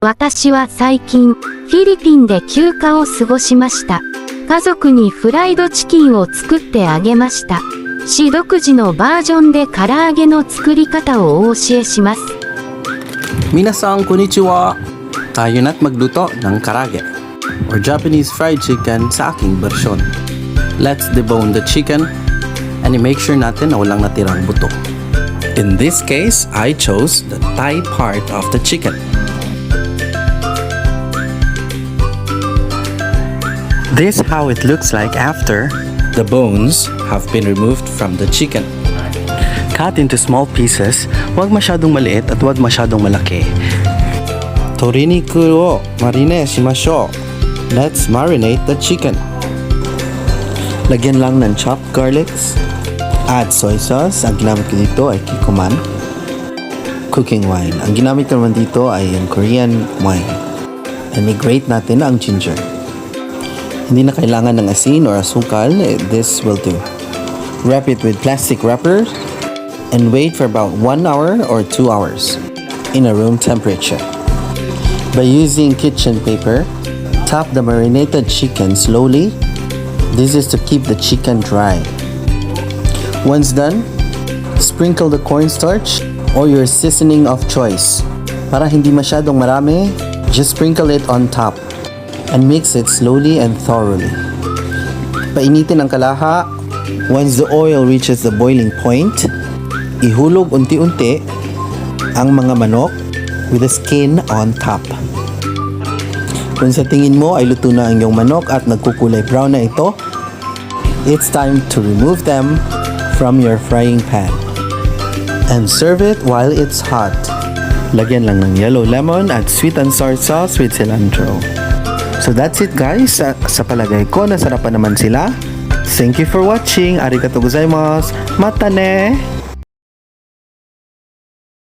私は最近、フィリピンで休暇を過ごしました。家族にフライドチキンを作ってあげました。市独自のバージョンで唐揚げの作り方をお教えします。Minasan konnichiwa! Tayo na't magluto ng karage or Japanese fried chicken sa aking bersyon. Let's debone the chicken and make sure natin na walang natirang buto. In this case, I chose the thigh part of the chicken. This is how it looks like after the bones have been removed from the chicken. Cut into small pieces, huwag masyadong maliit at huwag masyadong malaki. Toriniku wo marine shimashou. Let's marinate the chicken. Lagyan lang ng chopped garlics. Add soy sauce. Ang ginamit ko dito ay kikuman. Cooking wine. Ang ginamit ko naman dito ay yung Korean wine. And i-grate natin ang ginger. Hindi na kailangan ng asin or asukal. This will do. Wrap it with plastic wrapper and wait for about 1 hour or 2 hours in a room temperature. By using kitchen paper, tap the marinated chicken slowly. This is to keep the chicken dry. Once done, sprinkle the cornstarch or your seasoning of choice. Para hindi masyadong marami, just sprinkle it on top and mix it slowly and thoroughly. Painitin ang kalaha. Once the oil reaches the boiling point, ihulog unti-unti ang mga manok with the skin on top. Kung sa tingin mo ay luto na ang iyong manok at nagkukulay brown na ito, it's time to remove them from your frying pan and serve it while it's hot. Lagyan lang ng yellow lemon at sweet and sour sauce with cilantro. So that's it guys. Sa palagay ko, nasarapan naman sila. Thank you for watching. Arigatou gozaimasu. Mata ne!